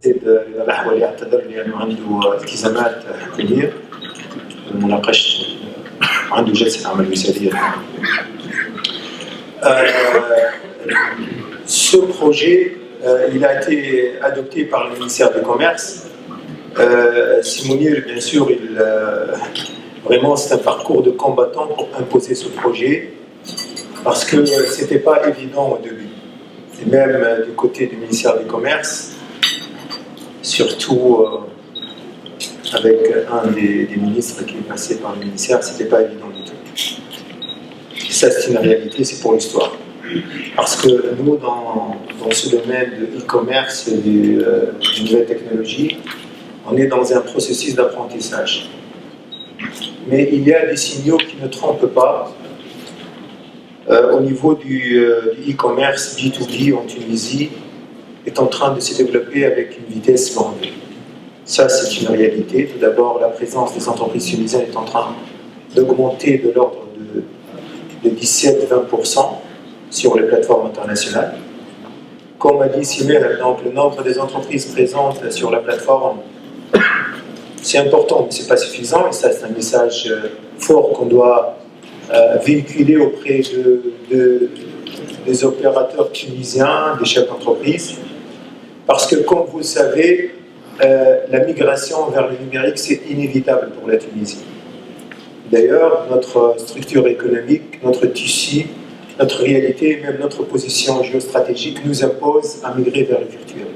زيد إذا الأحوال يعتذر لأنه عنده التزامات حكومية مناقشة عنده جلسة عمل مثالية. Ce projet, il a été adopté par le ministère du Commerce. Simonir, bien sûr, vraiment c'est un parcours de combattant pour imposer ce projet, parce que ce n'était pas évident au début. Et même du côté du ministère du Commerce, surtout avec un des ministres qui est passé par le ministère, ce n'était pas évident du tout. Et ça, c'est une réalité, c'est pour l'histoire. Parce que nous, dans ce domaine de e-commerce et de nouvelles technologies, on est dans un processus d'apprentissage. Mais il y a des signaux qui ne trompent pas. Au niveau du e-commerce B2B en Tunisie est en train de se développer avec une vitesse grande. Ça, c'est une réalité. Tout d'abord, la présence des entreprises tunisiennes est en train d'augmenter de l'ordre de 17-20% sur les plateformes internationales. Comme a dit Simer, donc le nombre des entreprises présentes sur la plateforme, c'est important, mais ce n'est pas suffisant. Et ça, c'est un message fort qu'on doit véhiculer auprès des opérateurs tunisiens, des chefs d'entreprise. Parce que, comme vous le savez, la migration vers le numérique, c'est inévitable pour la Tunisie. D'ailleurs, notre structure économique, notre tissu, notre réalité, même notre position géostratégique nous impose à migrer vers le virtuel.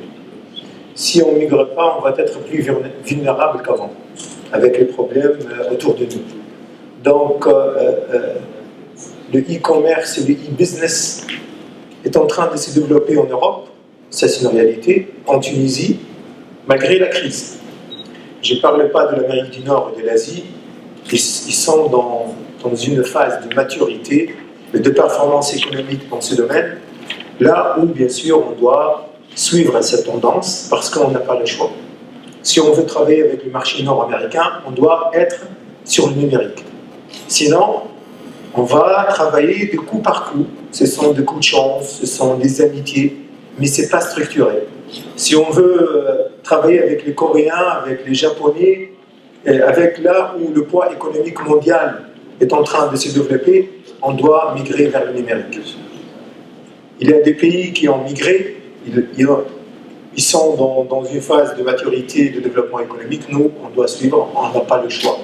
Si on ne migre pas, on va être plus vulnérable qu'avant, avec les problèmes autour de nous. Donc, le e-commerce et le e-business est en train de se développer en Europe, ça c'est une réalité, en Tunisie, malgré la crise. Je ne parle pas de l'Amérique du Nord et de l'Asie, ils sont dans une phase de maturité et de performance économique dans ce domaine, là où bien sûr on doit suivre cette tendance parce qu'on n'a pas le choix. Si on veut travailler avec le marché nord-américain, on doit être sur le numérique. Sinon, on va travailler de coup par coup. Ce sont des coups de chance, ce sont des amitiés, mais ce n'est pas structuré. Si on veut travailler avec les Coréens, avec les Japonais, avec là où le poids économique mondial est en train de se développer, on doit migrer vers le numérique. Il y a des pays qui ont migré, ils sont dans une phase de maturité et de développement économique. Nous, on doit suivre, on n'a pas le choix.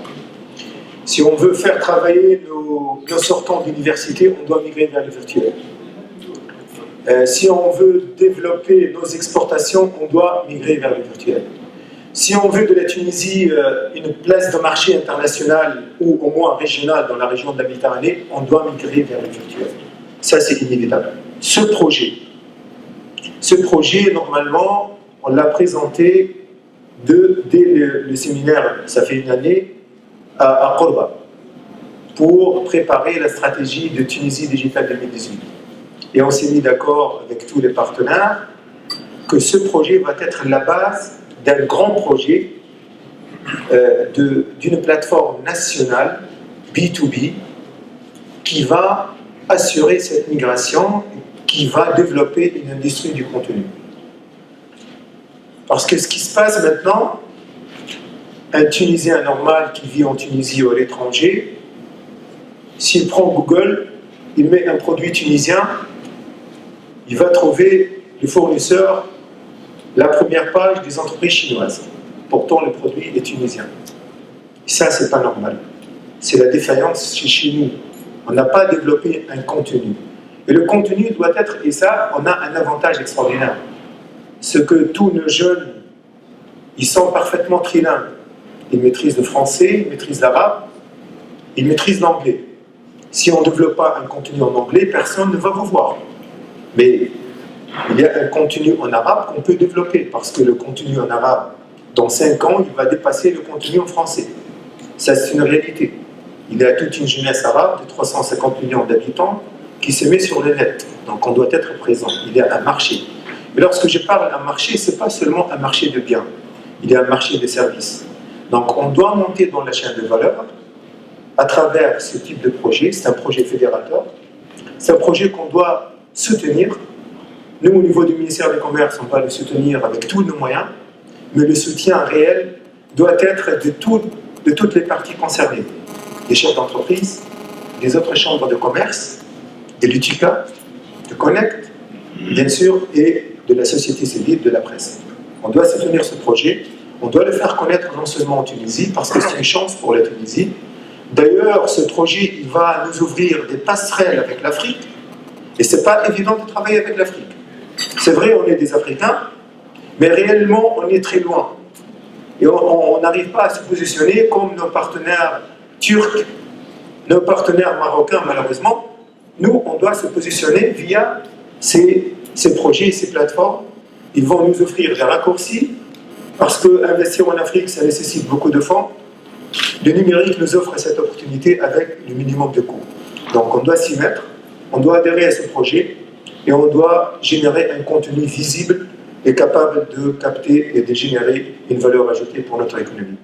Si on veut faire travailler nos sortants d'université, on doit migrer vers le virtuel. Si on veut développer nos exportations, on doit migrer vers le virtuel. Si on veut de la Tunisie une place de marché international ou au moins régional dans la région de la Méditerranée, on doit migrer vers le virtuel. Ça, c'est inévitable. Ce projet, normalement, on l'a présenté dès le séminaire, ça fait une année, à Korba, pour préparer la stratégie de Tunisie Digital 2018. Et on s'est mis d'accord avec tous les partenaires que ce projet va être la base d'un grand projet d'une plateforme nationale B2B qui va assurer cette migration, qui va développer une industrie du contenu. Parce que ce qui se passe maintenant, un Tunisien normal qui vit en Tunisie ou à l'étranger, s'il prend Google, il met un produit tunisien, il va trouver le fournisseur, la première page des entreprises chinoises. Pourtant, le produit est tunisien. Et ça, c'est pas normal. C'est la défaillance chez nous. On n'a pas développé un contenu. Et le contenu doit être, et ça, on a un avantage extraordinaire. Ce que tous nos jeunes, ils sont parfaitement trilingues. Ils maîtrisent le français, ils maîtrisent l'arabe, ils maîtrisent l'anglais. Si on ne développe pas un contenu en anglais, personne ne va vous voir. Mais il y a un contenu en arabe qu'on peut développer, parce que le contenu en arabe, dans 5 ans, il va dépasser le contenu en français. Ça, c'est une réalité. Il y a toute une jeunesse arabe de 350 millions d'habitants qui se met sur le net. Donc on doit être présent. Il y a un marché. Et lorsque je parle d'un marché, ce n'est pas seulement un marché de biens. Il y a un marché de services. Donc on doit monter dans la chaîne de valeur à travers ce type de projet. C'est un projet fédérateur. C'est un projet qu'on doit soutenir. Nous, au niveau du ministère du Commerce, on va le soutenir avec tous nos moyens. mais le soutien réel doit être de toutes les parties concernées, des chefs d'entreprise, des autres chambres de commerce, de l'UTICA, de Connect, bien sûr, et de la société civile, de la presse. On doit soutenir ce projet, on doit le faire connaître non seulement en Tunisie, parce que c'est une chance pour la Tunisie. D'ailleurs, ce projet il va nous ouvrir des passerelles avec l'Afrique, et ce n'est pas évident de travailler avec l'Afrique. C'est vrai, on est des Africains, mais réellement, on est très loin. Et on n'arrive pas à se positionner comme nos partenaires turcs, nos partenaires marocains, malheureusement. Nous, on doit se positionner via ces projets, ces plateformes. Ils vont nous offrir des raccourcis, parce qu'investir en Afrique, ça nécessite beaucoup de fonds. Le numérique nous offre cette opportunité avec le minimum de coûts. Donc on doit s'y mettre, on doit adhérer à ce projet, et on doit générer un contenu visible et capable de capter et de générer une valeur ajoutée pour notre économie.